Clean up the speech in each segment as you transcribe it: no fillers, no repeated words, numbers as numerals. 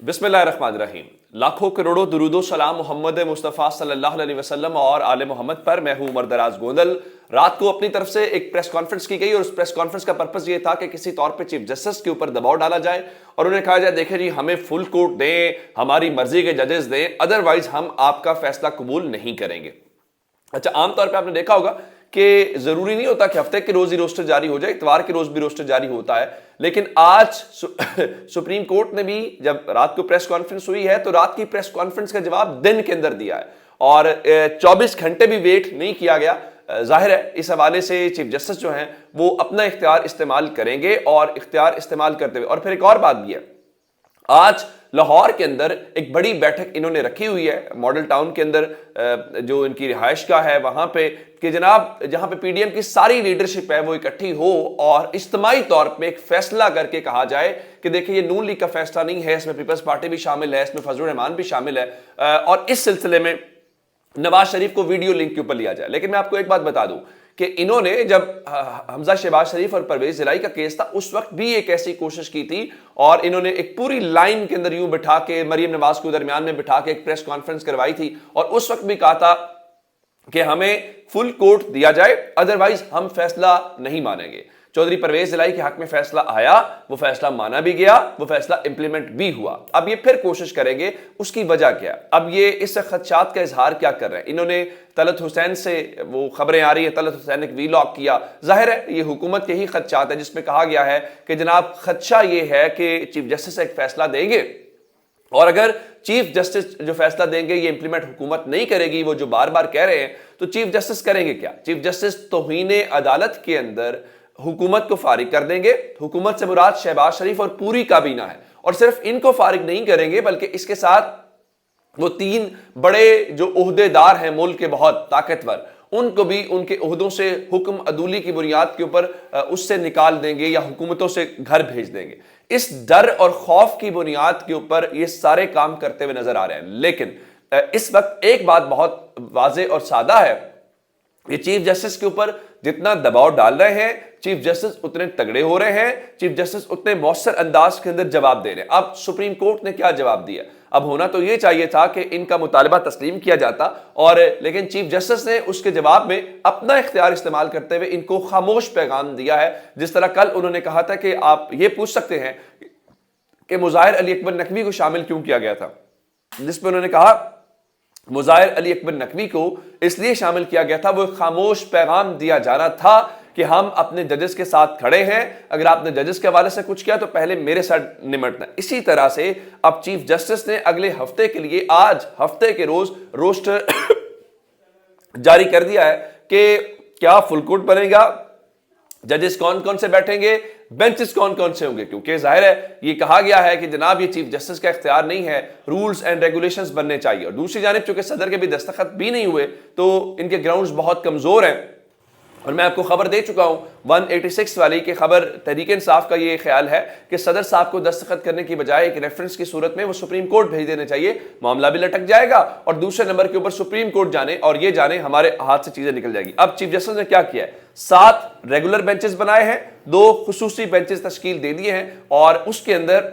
बिस्मिल्लाहिर्रहमानिर्रहीम। लाखों करोड़ों दुरूदो सलाम मोहम्मद मुस्तफ़ा सल्लल्लाहु अलैहि वसल्लम और आले मोहम्मद पर। मैं हूं उमर दराज गोंदल। रात को अपनी तरफ से एक प्रेस कॉन्फ्रेंस की गई और उस प्रेस कॉन्फ्रेंस का पर्पस ये था कि किसी तौर पे चीफ जस्टिस के ऊपर दबाव डाला जाए और उन्हें कहा जाए देखें जी हमें फुल कोर्ट दें, हमारी मर्जी के जजेस दें, अदरवाइज हम आपका फैसला कबूल नहीं करेंगे। अच्छा, आमतौर पर आपने देखा होगा कि जरूरी नहीं होता कि हफ्ते के रोज ही रोस्टर जारी हो जाए, इतवार के रोज भी रोस्टर जारी होता है। लेकिन आज सुप्रीम कोर्ट ने भी जब रात को प्रेस कॉन्फ्रेंस हुई है तो रात की प्रेस कॉन्फ्रेंस का जवाब दिन के अंदर दिया है और 24 घंटे भी वेट नहीं किया गया। जाहिर है इस हवाले से चीफ जस्टिस जो हैं वो अपना इख्तियार इस्तेमाल करेंगे और इख्तियार इस्तेमाल करते हुए, और फिर एक और बात भी है, आज लाहौर के अंदर एक बड़ी बैठक इन्होंने रखी हुई है मॉडल टाउन के अंदर, जो इनकी रिहाइश का है वहां पे, कि जनाब जहां पे पीडीएम की सारी लीडरशिप है वो इकट्ठी हो और इज्तिमाई तौर पे एक फैसला करके कहा जाए कि देखिए ये नून लीग का फैसला नहीं है, इसमें पीपल्स पार्टी भी शामिल है, इसमें फजलुर रहमान भी शामिल है, और इस सिलसिले में नवाज शरीफ को वीडियो लिंक के ऊपर लिया जाए। लेकिन मैं आपको एक बात बता दूं कि इन्होंने जब हमजा शहबाज शरीफ और परवेज जिलाई का केस था उस वक्त भी एक ऐसी कोशिश की थी और इन्होंने एक पूरी लाइन के अंदर यूं बिठा के मरियम नवाज को दरमियान में बिठा के एक प्रेस कॉन्फ्रेंस करवाई थी और उस वक्त भी कहा था कि हमें फुल कोर्ट दिया जाए, अदरवाइज हम फैसला नहीं मानेंगे। चौधरी परवेज जिलाई के हक में फैसला आया, वो फैसला माना भी गया, वो फैसला इंप्लीमेंट भी हुआ। अब ये फिर कोशिश करेंगे, उसकी वजह क्या? अब ये इस खदशात का इजहार क्या कर रहे हैं? इन्होंने तलत हुसैन से, वो खबरें आ रही है तलत हुसैन ने वीलॉग किया, जाहिर है ये हुकूमत के ही खदशात है जिसमें कहा गया है कि जनाब खदशा ये है कि चीफ जस्टिस एक फैसला देंगे और अगर चीफ जस्टिस जो फैसला देंगे ये इंप्लीमेंट हुकूमत नहीं करेगी, वो जो बार बार कह रहे हैं, तो चीफ जस्टिस करेंगे क्या? चीफ जस्टिस तौहीन अदालत के अंदर हुकूमत को फारिग कर देंगे। हुकूमत से मुराद शहबाज शरीफ और पूरी काबीना है, और सिर्फ इनको फारिग नहीं करेंगे बल्कि इसके साथ वो 3 बड़े जो ओहदेदार हैं मुल्क के बहुत ताकतवर, उनको भी उनके ओहदों से हुक्म अदूली की बुनियाद के ऊपर उससे निकाल देंगे या हुकूमतों से घर भेज देंगे। इस डर और खौफ की बुनियाद के ऊपर ये सारे काम करते हुए नजर आ रहे हैं। लेकिन इस वक्त एक बात बहुत वाज़ेह और सादा है, ये चीफ जस्टिस के ऊपर जितना दबाव डाल रहे हैं चीफ जस्टिस उतने तगड़े हो रहे हैं, चीफ जस्टिस उतने मौसर अंदाज के अंदर जवाब दे रहे हैं। अब सुप्रीम कोर्ट ने क्या जवाब दिया? अब होना तो ये चाहिए था कि इनका मुतालबा तस्लीम किया जाता, और लेकिन चीफ जस्टिस ने उसके जवाब में अपना इख्तियार इस्तेमाल करते हुए इनको खामोश पैगाम दिया है। जिस तरह कल उन्होंने कहा था कि आप ये पूछ सकते हैं कि मुज़ाहिर अली अकबर नकवी को शामिल क्यों किया गया था, जिसपे उन्होंने कहा मुज़ाहिर अली अकबर नकवी को इसलिए शामिल किया गया था, वो खामोश पैगाम दिया जा रहा था कि हम अपने जजेस के साथ खड़े हैं, अगर आपने जजेस के हवाले से कुछ किया तो पहले मेरे साथ निमटना। इसी तरह से अब चीफ जस्टिस ने अगले हफ्ते के लिए आज हफ्ते के रोज रोस्टर जारी कर दिया है कि क्या फुल कोर्ट बनेगा, जजेस कौन कौन से बैठेंगे, बेंचेस कौन कौन से होंगे, क्योंकि जाहिर है ये कहा गया है कि जनाब ये चीफ जस्टिस का इख्तियार नहीं है, रूल्स एंड रेगुलेशंस बनने चाहिए। और दूसरी जानिब चूंकि सदर के भी दस्तखत भी नहीं हुए तो इनके ग्राउंड्स बहुत कमजोर हैं, और मैं आपको खबर दे चुका हूं 186 वाली की खबर, तहरीक इंसाफ का ये ख्याल है कि सदर साहब को दस्तखत करने की बजाय एक रेफरेंस की सूरत में वो सुप्रीम कोर्ट भेज देने चाहिए, मामला भी लटक जाएगा और दूसरे नंबर के ऊपर सुप्रीम कोर्ट जाने और ये जाने हमारे हाथ से चीजें निकल जाएगी। अब चीफ जस्टिस ने क्या किया है, 7 रेगुलर बेंचेस बनाए हैं, 2 खुसूसी बेंचेस तश्कील दे दिए हैं, और उसके अंदर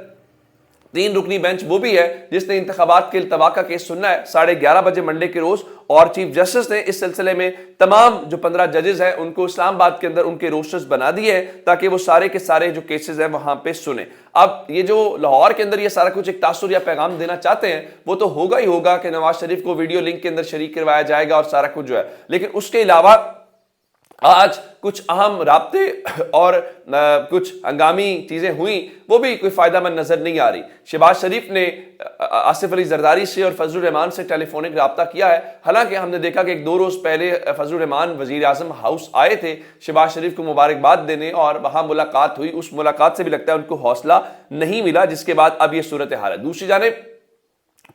3 रुकनी बेंच वो भी है जिसने इंतखाबात के इल्तवा का केस सुनना है 11:30 बजे मंडे के रोज, और चीफ जस्टिस ने इस सिलसिले में तमाम जो 15 जजेस हैं उनको इस्लामाबाद के अंदर उनके रोस्टर्स बना दिए हैं ताकि वो सारे के सारे जो केसेस हैं वहां पे सुने। अब ये जो लाहौर के अंदर ये सारा कुछ एक तासुर या पैगाम देना चाहते हैं वो तो होगा ही होगा कि नवाज शरीफ को वीडियो लिंक के अंदर शरीक करवाया जाएगा और सारा कुछ जो है, लेकिन उसके अलावा आज कुछ अहम राब्ते और कुछ हंगामी चीजें हुई, वो भी कोई फायदामंद नजर नहीं आ रही। शहबाज शरीफ ने आसिफ अली जरदारी से और फजलुर रहमान से टेलीफोनिक राब्ता किया है, हालांकि हमने देखा कि 2 रोज पहले फजलुर रहमान वजीर आजम हाउस आए थे शहबाज शरीफ को मुबारकबाद देने और वहां मुलाकात हुई, उस मुलाकात से भी लगता है उनको हौसला नहीं मिला, जिसके बाद अब ये सूरत हाल है। दूसरी जानिब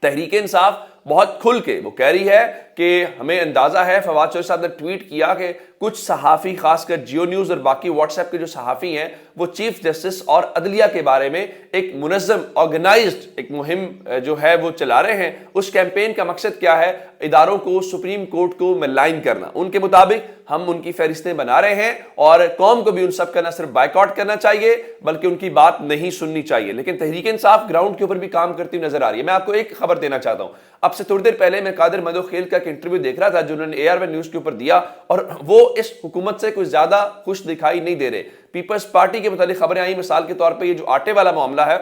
तहरीक इंसाफ بہت کھل کے وہ کہہ رہی ہے کہ ہمیں اندازہ ہے، فواد چودھری صاحب نے ٹویٹ کیا کہ کچھ صحافی خاص کر جیو نیوز اور باقی واٹس ایپ کے جو صحافی ہیں وہ چیف جسٹس اور عدلیہ کے بارے میں ایک منظم آرگنائزڈ ایک مہم جو ہے وہ چلا رہے ہیں۔ اس کیمپین کا مقصد کیا ہے؟ اداروں کو، سپریم کورٹ کو ملائن کرنا۔ ان کے مطابق ہم ان کی فہرستیں بنا رہے ہیں اور قوم کو بھی ان سب کا نہ صرف بائیکاٹ کرنا چاہیے بلکہ ان کی بات نہیں سننی چاہیے۔ لیکن تحریک انصاف گراؤنڈ کے اوپر بھی کام کرتی نظر آ رہی ہے۔ میں آپ کو ایک خبر دینا چاہتا ہوں، اب سے تھوڑی دیر پہلے میں قادر مدوخیل کا ایک انٹرویو دیکھ رہا تھا جو انہوں نے AR1 نیوز کے اوپر دیا، اور وہ اس حکومت سے کوئی زیادہ خوش دکھائی نہیں دے رہے۔ پیپلز پارٹی کے متعلق خبریں آئیں، مثال کے طور پہ یہ جو آٹے والا معاملہ ہے،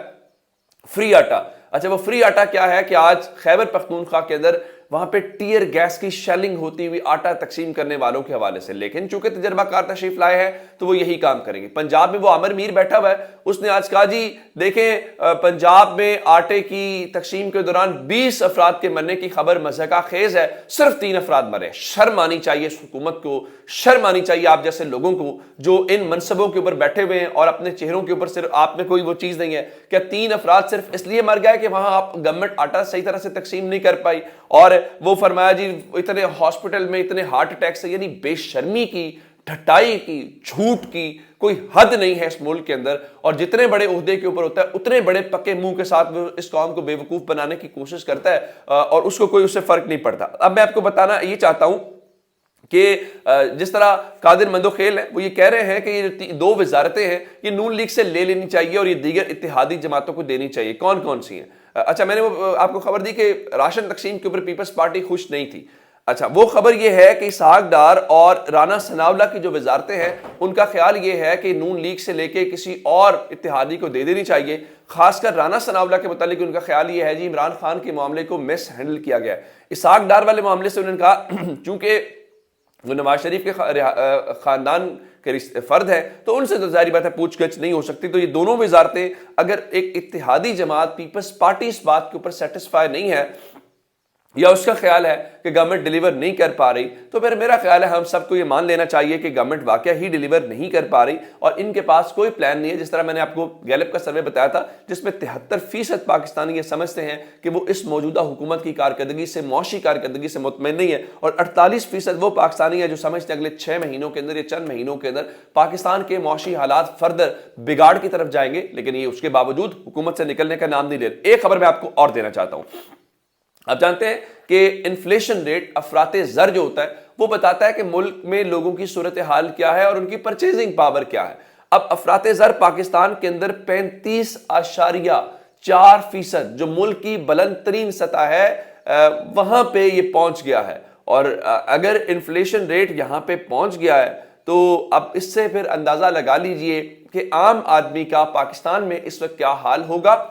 فری آٹا، اچھا وہ فری آٹا کیا ہے کہ آج خیبر پختونخوا کے اندر وہاں پہ ٹیئر گیس کی شیلنگ ہوتی ہوئی آٹا تقسیم کرنے والوں کے حوالے سے، لیکن چونکہ تجربہ کار تشریف لائے ہیں تو وہ یہی کام کریں گے۔ پنجاب میں وہ عامر میر بیٹھا ہوا ہے، اس نے آج کہا جی دیکھیں پنجاب میں آٹے کی تقسیم کے دوران 20 افراد کے مرنے کی خبر مضحکہ خیز ہے، صرف 3 افراد مرے۔ شرم آنی چاہیے اس حکومت کو، شرم آنی چاہیے آپ جیسے لوگوں کو جو ان منصبوں کے اوپر بیٹھے ہوئے ہیں اور اپنے چہروں کے اوپر صرف آپ میں کوئی وہ چیز نہیں ہے۔ کیا 3 افراد صرف اس لیے مر گئے کہ وہاں آپ گورنمنٹ آٹا صحیح طرح سے تقسیم نہیں کر پائی؟ اور وہ فرمایا جی اتنے ہاسپٹل میں اتنے ہارٹ اٹیک سے، یعنی بے شرمی کی، ٹھٹائی کی، جھوٹ کی کوئی حد نہیں ہے اس ملک کے اندر، اور جتنے بڑے عہدے کے اوپر ہوتا ہے اتنے بڑے پکے منہ کے ساتھ وہ اس قوم کو بے وقوف بنانے کی کوشش کرتا ہے اور اس کو کوئی اس سے فرق نہیں پڑتا۔ اب میں آپ کو بتانا یہ چاہتا ہوں کہ جس طرح قادر مندوخیل ہیں وہ یہ کہہ رہے ہیں کہ یہ 2 وزارتیں ہیں یہ نون لیگ سے لے لینی چاہیے اور یہ دیگر اتحادی جماعتوں کو دینی چاہیے۔ کون کون سی ہیں؟ اچھا میں نے وہ آپ کو خبر دی کہ راشن تقسیم کے اوپر پیپلز پارٹی خوش نہیں تھی۔ اچھا وہ خبر یہ ہے کہ اسحاق ڈار اور رانا ثناءاللہ کی جو وزارتیں ہیں ان کا خیال یہ ہے کہ نون لیگ سے لے کے کسی اور اتحادی کو دے دینی چاہیے۔ خاص کر رانا ثناءاللہ کے متعلق ان کا خیال یہ ہے جی عمران خان کے معاملے کو مس ہینڈل کیا گیا ہے۔ اسحاق ڈار والے معاملے سے انہوں نے کہا چونکہ وہ نواز شریف کے خاندان کے فرد ہے تو ان سے تو ظاہری بات ہے پوچھ گچھ نہیں ہو سکتی، تو یہ دونوں وزارتیں اگر ایک اتحادی جماعت پیپلز پارٹی اس بات کے اوپر سیٹسفائی نہیں ہے یا اس کا خیال ہے کہ گورنمنٹ ڈیلیور نہیں کر پا رہی، تو پھر میرا خیال ہے ہم سب کو یہ مان لینا چاہیے کہ گورنمنٹ واقعہ ہی ڈیلیور نہیں کر پا رہی اور ان کے پاس کوئی پلان نہیں ہے۔ جس طرح میں نے آپ کو گیلپ کا سروے بتایا تھا جس میں 73% پاکستانی یہ سمجھتے ہیں کہ وہ اس موجودہ حکومت کی کارکردگی سے، معاشی کارکردگی سے مطمئن نہیں ہے، اور 48% وہ پاکستانی ہیں جو سمجھتے ہیں اگلے 6 مہینوں کے اندر یا چند مہینوں کے اندر پاکستان کے معاشی حالات فردر بگاڑ کی طرف جائیں گے، لیکن یہ اس کے باوجود حکومت سے نکلنے کا نام نہیں لے رہے۔ ایک خبر میں آپ کو اور دینا چاہتا ہوں۔ آپ جانتے ہیں کہ انفلیشن ریٹ، افراط زر جو ہوتا ہے وہ بتاتا ہے کہ ملک میں لوگوں کی صورتحال کیا ہے اور ان کی پرچیزنگ پاور کیا ہے۔ اب افراط زر پاکستان کے اندر 35.4% جو ملک کی بلند ترین سطح ہے وہاں پہ یہ پہنچ گیا ہے، اور اگر انفلیشن ریٹ یہاں پہ پہنچ گیا ہے تو اب اس سے پھر اندازہ لگا لیجئے کہ عام آدمی کا پاکستان میں اس وقت کیا حال ہوگا۔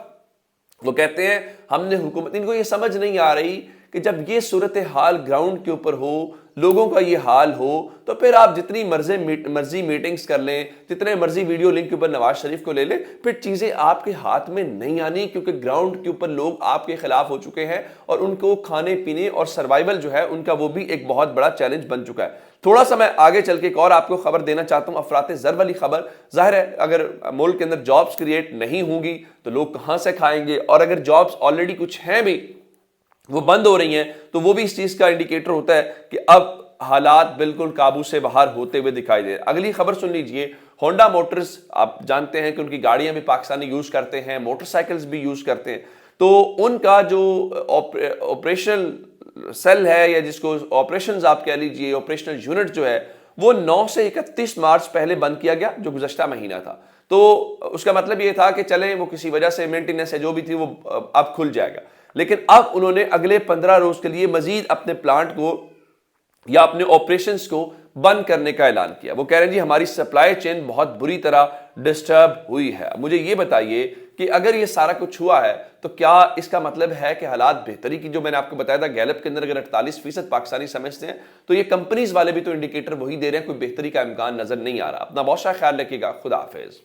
وہ کہتے ہیں ہم نے حکومت، ان کو یہ سمجھ نہیں آ رہی کہ جب یہ صورتحال گراؤنڈ کے اوپر ہو، لوگوں کا یہ حال ہو، تو پھر آپ جتنی مرضی میٹنگز کر لیں، جتنے مرضی ویڈیو لنک کے اوپر نواز شریف کو لے لیں، پھر چیزیں آپ کے ہاتھ میں نہیں آنی، کیونکہ گراؤنڈ کے اوپر لوگ آپ کے خلاف ہو چکے ہیں اور ان کو کھانے پینے اور سروائیول جو ہے ان کا وہ بھی ایک بہت بڑا چیلنج بن چکا ہے۔ تھوڑا سا میں آگے چل کے ایک اور آپ کو خبر دینا چاہتا ہوں، افراط زر والی خبر۔ ظاہر ہے اگر ملک کے اندر جابز کریٹ نہیں ہوں گی تو لوگ کہاں سے کھائیں گے، اور اگر جابز آلریڈی کچھ ہیں بھی وہ بند ہو رہی ہیں تو وہ بھی اس چیز کا انڈیکیٹر ہوتا ہے کہ اب حالات بالکل قابو سے باہر ہوتے ہوئے دکھائی دے۔ اگلی خبر سن لیجئے، ہونڈا موٹرز، آپ جانتے ہیں کہ ان کی گاڑیاں بھی پاکستانی یوز کرتے ہیں، موٹر سائیکلز بھی یوز کرتے ہیں، تو ان کا جو آپریشنل سیل ہے یا جس کو آپریشنز آپ کہہ لیجئے، آپریشنل یونٹ جو ہے وہ 9 سے 31 مارچ پہلے بند کیا گیا جو گزشتہ مہینہ تھا۔ تو اس کا مطلب یہ تھا کہ چلیں وہ کسی وجہ سے مینٹیننس ہے جو بھی تھی وہ اب کھل جائے گا، لیکن اب انہوں نے اگلے 15 روز کے لیے مزید اپنے پلانٹ کو یا اپنے آپریشنز کو بند کرنے کا اعلان کیا۔ وہ کہہ رہے ہیں جی ہماری سپلائی چین بہت بری طرح ڈسٹرب ہوئی ہے۔ مجھے یہ بتائیے کہ اگر یہ سارا کچھ ہوا ہے تو کیا اس کا مطلب ہے کہ حالات بہتری کی، جو میں نے آپ کو بتایا تھا گیلپ کے اندر اگر 48% پاکستانی سمجھتے ہیں تو یہ کمپنیز والے بھی تو انڈیکیٹر وہی دے رہے ہیں، کوئی بہتری کا امکان نظر نہیں آ رہا۔ اپنا بہت سارا خیال رکھیے گا، خدا حافظ۔